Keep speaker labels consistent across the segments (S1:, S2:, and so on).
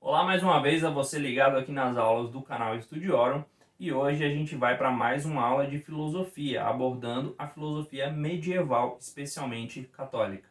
S1: Olá mais uma vez a você ligado aqui nas aulas do canal Studiorum e hoje a gente vai para mais uma aula de filosofia, abordando a filosofia medieval, especialmente católica.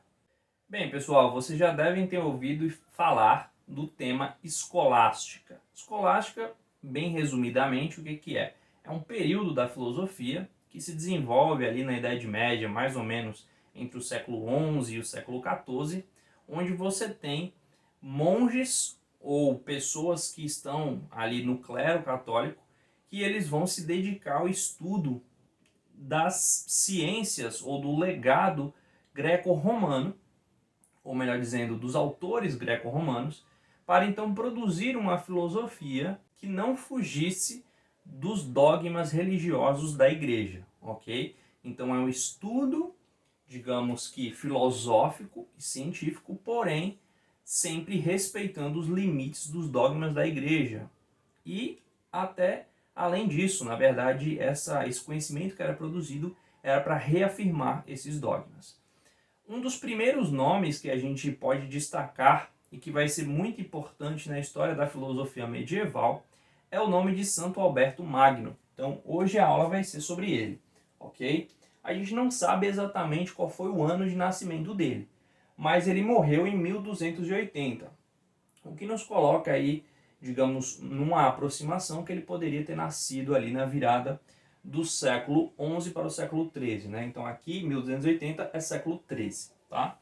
S1: Bem, pessoal, vocês já devem ter ouvido falar do tema escolástica. Escolástica, bem resumidamente, o que é? É um período da filosofia que se desenvolve ali na Idade Média, mais ou menos entre o século XI e o século XIV, onde você tem monges ou pessoas que estão ali no clero católico, que eles vão se dedicar ao estudo das ciências ou do legado greco-romano, ou melhor dizendo, dos autores greco-romanos, para então produzir uma filosofia que não fugisse dos dogmas religiosos da igreja, ok? Então é um estudo, digamos que filosófico e científico, porém sempre respeitando os limites dos dogmas da igreja. E até além disso, na verdade, esse conhecimento que era produzido era para reafirmar esses dogmas. Um dos primeiros nomes que a gente pode destacar e que vai ser muito importante na história da filosofia medieval é o nome de Santo Alberto Magno. Então, hoje a aula vai ser sobre ele, ok? A gente não sabe exatamente qual foi o ano de nascimento dele, mas ele morreu em 1280, o que nos coloca aí, digamos, numa aproximação que ele poderia ter nascido ali na virada do século XI para o século XIII, né? Então aqui, 1280 é século XIII, tá?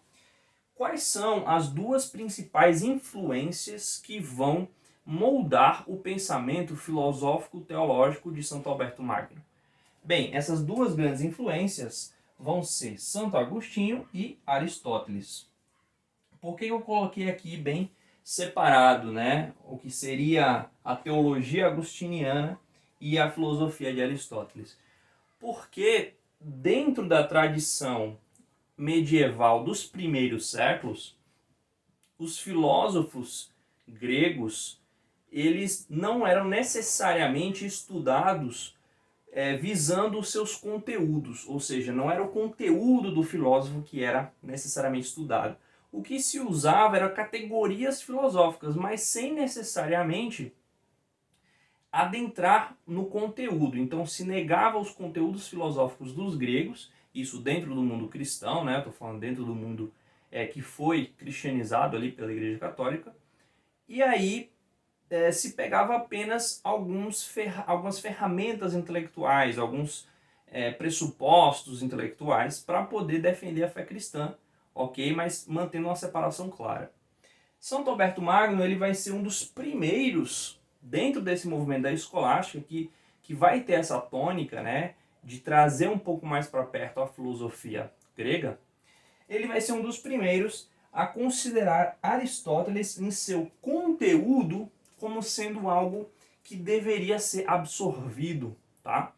S1: Quais são as duas principais influências que vão moldar o pensamento filosófico-teológico de Santo Alberto Magno? Bem, essas duas grandes influências vão ser Santo Agostinho e Aristóteles. Por que eu coloquei aqui bem separado, né? O que seria a teologia agostiniana e a filosofia de Aristóteles? Porque dentro da tradição medieval dos primeiros séculos, os filósofos gregos, eles não eram necessariamente estudados visando os seus conteúdos, ou seja, não era o conteúdo do filósofo que era necessariamente estudado. O que se usava eram categorias filosóficas, mas sem necessariamente adentrar no conteúdo. Então se negava os conteúdos filosóficos dos gregos, isso dentro do mundo cristão, né? Estou falando dentro do mundo que foi cristianizado ali pela Igreja Católica, e aí se pegava apenas algumas ferramentas intelectuais, alguns pressupostos intelectuais para poder defender a fé cristã, ok? Mas mantendo uma separação clara. Santo Alberto Magno ele vai ser um dos primeiros dentro desse movimento da escolástica que vai ter essa tônica, né, de trazer um pouco mais para perto a filosofia grega. Ele vai ser um dos primeiros a considerar Aristóteles em seu conteúdo como sendo algo que deveria ser absorvido, tá?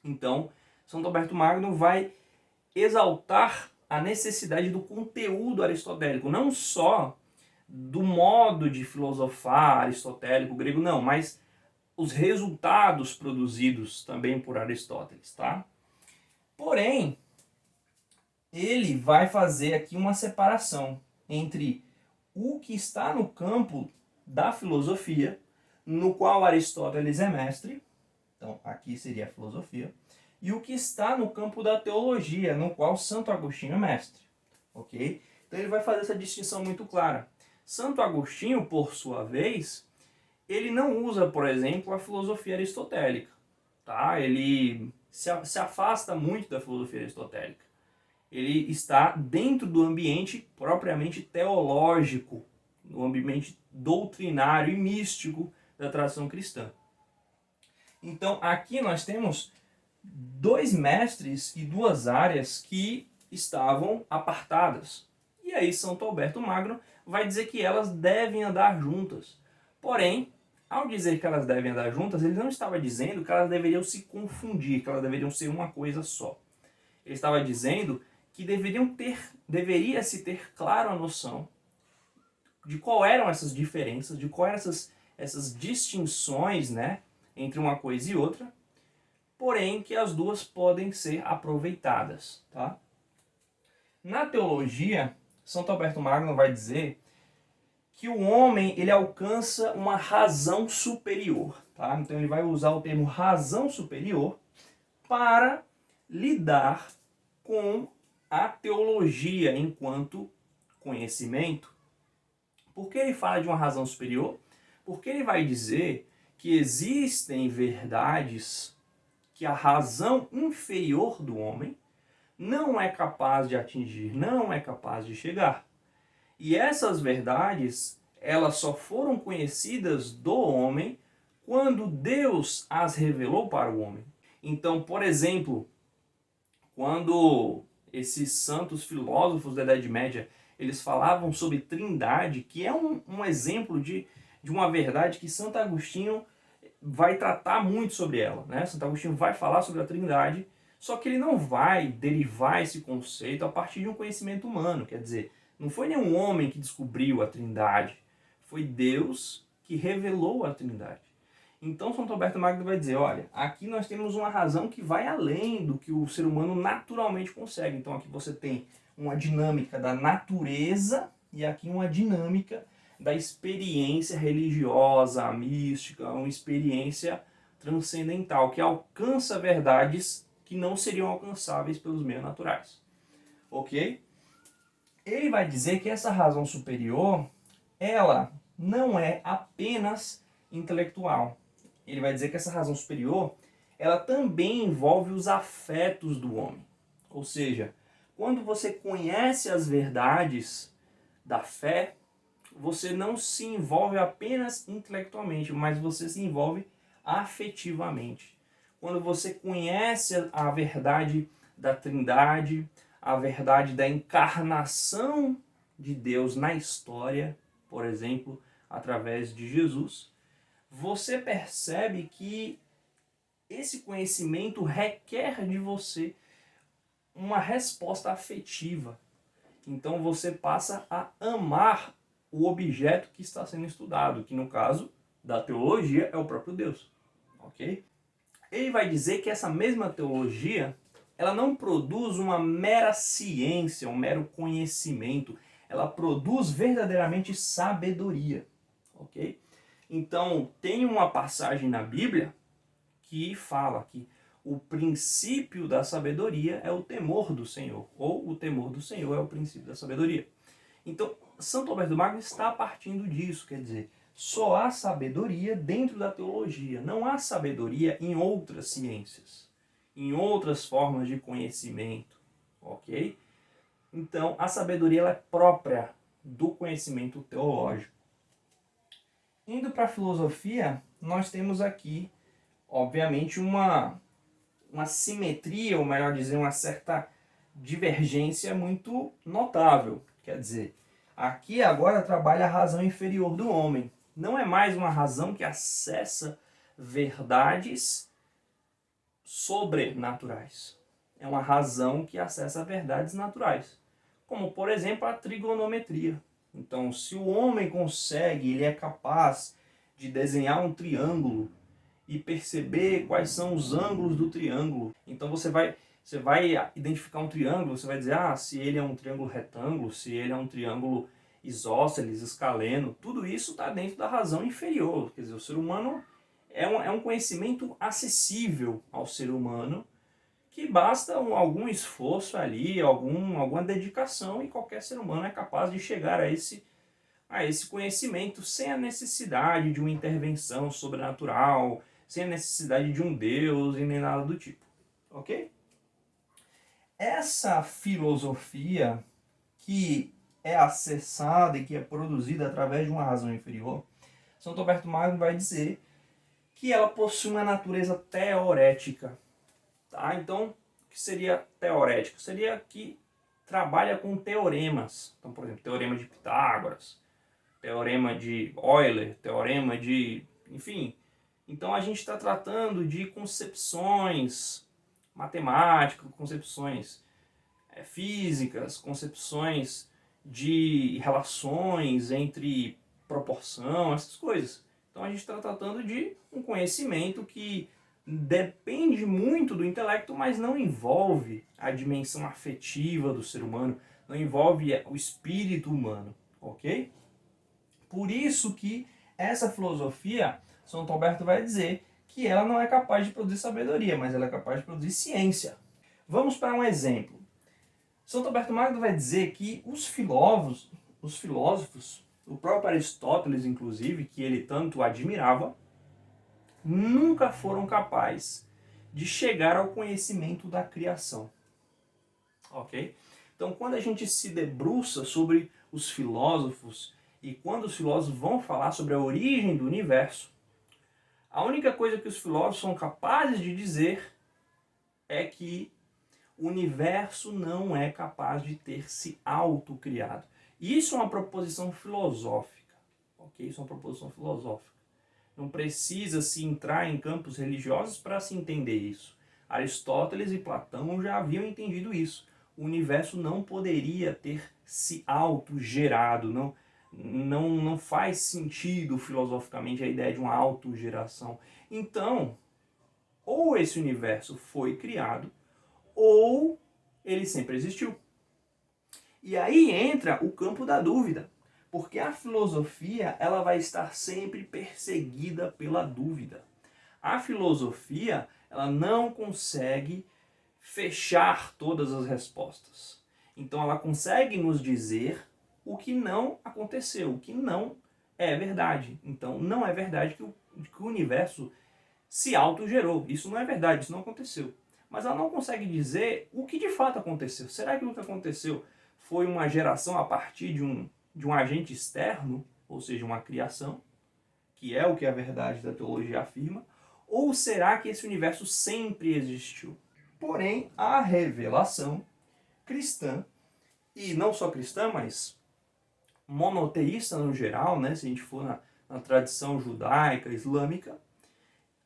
S1: Então, Santo Alberto Magno vai exaltar a necessidade do conteúdo aristotélico, não só do modo de filosofar aristotélico grego, não, mas os resultados produzidos também por Aristóteles, tá? Porém, ele vai fazer aqui uma separação entre o que está no campo da filosofia, no qual Aristóteles é mestre, então aqui seria a filosofia, e o que está no campo da teologia, no qual Santo Agostinho é mestre, ok? Então ele vai fazer essa distinção muito clara. Santo Agostinho, por sua vez, ele não usa, por exemplo, a filosofia aristotélica, tá? Ele se afasta muito da filosofia aristotélica. Ele está dentro do ambiente propriamente teológico, no ambiente doutrinário e místico da tradição cristã. Então, aqui nós temos dois mestres e duas áreas que estavam apartadas. E aí Santo Alberto Magno vai dizer que elas devem andar juntas. Porém, ao dizer que elas devem andar juntas, ele não estava dizendo que elas deveriam se confundir, que elas deveriam ser uma coisa só. Ele estava dizendo que deveria se ter claro a noção de qual eram essas diferenças, de qual eram essas distinções, né, entre uma coisa e outra, porém que as duas podem ser aproveitadas, tá? Na teologia, Santo Alberto Magno vai dizer que o homem ele alcança uma razão superior, tá? Então ele vai usar o termo razão superior para lidar com a teologia enquanto conhecimento. Por que ele fala de uma razão superior? Porque ele vai dizer que existem verdades que a razão inferior do homem não é capaz de atingir, não é capaz de chegar. E essas verdades, elas só foram conhecidas do homem quando Deus as revelou para o homem. Então, por exemplo, quando esses santos filósofos da Idade Média, eles falavam sobre trindade, que é um exemplo de uma verdade que Santo Agostinho vai tratar muito sobre ela, né? Santo Agostinho vai falar sobre a trindade, só que ele não vai derivar esse conceito a partir de um conhecimento humano. Quer dizer, não foi nenhum homem que descobriu a trindade, foi Deus que revelou a trindade. Então São Roberto Magno vai dizer, olha, aqui nós temos uma razão que vai além do que o ser humano naturalmente consegue. Então aqui você tem uma dinâmica da natureza e aqui uma dinâmica da experiência religiosa, mística, uma experiência transcendental, que alcança verdades que não seriam alcançáveis pelos meios naturais. Ok? Ele vai dizer que essa razão superior, ela não é apenas intelectual. Ele vai dizer que essa razão superior, ela também envolve os afetos do homem. Ou seja, quando você conhece as verdades da fé, você não se envolve apenas intelectualmente, mas você se envolve afetivamente. Quando você conhece a verdade da Trindade, a verdade da encarnação de Deus na história, por exemplo, através de Jesus, você percebe que esse conhecimento requer de você uma resposta afetiva. Então você passa a amar o objeto que está sendo estudado, que no caso da teologia é o próprio Deus. Ok? Ele vai dizer que essa mesma teologia, ela não produz uma mera ciência, um mero conhecimento. Ela produz verdadeiramente sabedoria. Ok? Então, tem uma passagem na Bíblia que fala que o princípio da sabedoria é o temor do Senhor, ou o temor do Senhor é o princípio da sabedoria. Então, Santo Roberto Magno está partindo disso, quer dizer, só há sabedoria dentro da teologia, não há sabedoria em outras ciências, em outras formas de conhecimento, ok? Então, a sabedoria ela é própria do conhecimento teológico. Indo para a filosofia, nós temos aqui, obviamente, uma simetria, ou melhor dizer, uma certa divergência muito notável. Quer dizer, aqui agora trabalha a razão inferior do homem. Não é mais uma razão que acessa verdades sobrenaturais. É uma razão que acessa verdades naturais. Como, por exemplo, a trigonometria. Então, se o homem consegue, ele é capaz de desenhar um triângulo e perceber quais são os ângulos do triângulo. Então você vai identificar um triângulo, você vai dizer, se ele é um triângulo retângulo, se ele é um triângulo isósceles, escaleno, tudo isso está dentro da razão inferior. Quer dizer, o ser humano é um conhecimento acessível ao ser humano, que basta algum esforço ali, alguma dedicação, e qualquer ser humano é capaz de chegar a esse conhecimento sem a necessidade de uma intervenção sobrenatural, sem a necessidade de um Deus e nem nada do tipo. Ok? Essa filosofia que é acessada e que é produzida através de uma razão inferior, São Roberto Magno vai dizer que ela possui uma natureza teorética. Tá? Então, o que seria teorético? Seria que trabalha com teoremas. Então, por exemplo, teorema de Pitágoras, teorema de Euler, teorema de... enfim. Então a gente está tratando de concepções matemáticas, concepções físicas, concepções de relações entre proporção, essas coisas. Então a gente está tratando de um conhecimento que depende muito do intelecto, mas não envolve a dimensão afetiva do ser humano, não envolve o espírito humano, ok? Por isso que essa filosofia, Santo Alberto vai dizer que ela não é capaz de produzir sabedoria, mas ela é capaz de produzir ciência. Vamos para um exemplo. Santo Alberto Magno vai dizer que os filósofos, o próprio Aristóteles, inclusive, que ele tanto admirava, nunca foram capazes de chegar ao conhecimento da criação. Ok? Então, quando a gente se debruça sobre os filósofos e quando os filósofos vão falar sobre a origem do universo, a única coisa que os filósofos são capazes de dizer é que o universo não é capaz de ter se autocriado. Isso é uma proposição filosófica. Ok? Isso é uma proposição filosófica. Não precisa se entrar em campos religiosos para se entender isso. Aristóteles e Platão já haviam entendido isso. O universo não poderia ter se autogerado. Não faz sentido filosoficamente a ideia de uma autogeração. Então, ou esse universo foi criado, ou ele sempre existiu. E aí entra o campo da dúvida. Porque a filosofia ela vai estar sempre perseguida pela dúvida. A filosofia ela não consegue fechar todas as respostas. Então ela consegue nos dizer o que não aconteceu, o que não é verdade. Então não é verdade que o universo se autogerou. Isso não é verdade, isso não aconteceu. Mas ela não consegue dizer o que de fato aconteceu. Será que o que aconteceu foi uma geração a partir de um agente externo, ou seja, uma criação, que é o que a verdade da teologia afirma, ou será que esse universo sempre existiu? Porém, a revelação cristã, e não só cristã, mas monoteísta no geral, né, se a gente for na tradição judaica, islâmica,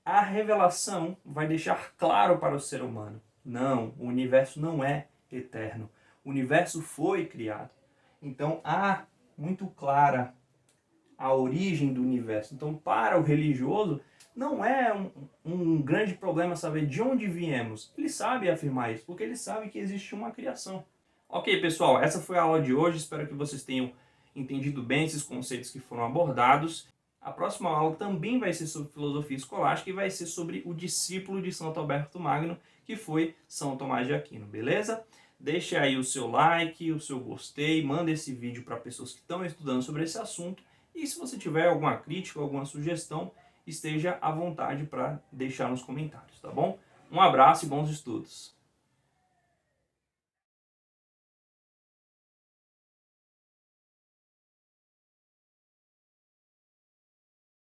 S1: a revelação vai deixar claro para o ser humano: não, o universo não é eterno, o universo foi criado. Então há muito clara a origem do universo. Então, para o religioso, não é um grande problema saber de onde viemos. Ele sabe afirmar isso, porque ele sabe que existe uma criação. Ok, pessoal, essa foi a aula de hoje. Espero que vocês tenham entendido bem esses conceitos que foram abordados. A próxima aula também vai ser sobre filosofia escolástica e vai ser sobre o discípulo de Santo Alberto Magno, que foi São Tomás de Aquino, beleza? Deixe aí o seu like, o seu gostei, manda esse vídeo para pessoas que estão estudando sobre esse assunto. E se você tiver alguma crítica, alguma sugestão, esteja à vontade para deixar nos comentários, tá bom? Um abraço e bons estudos!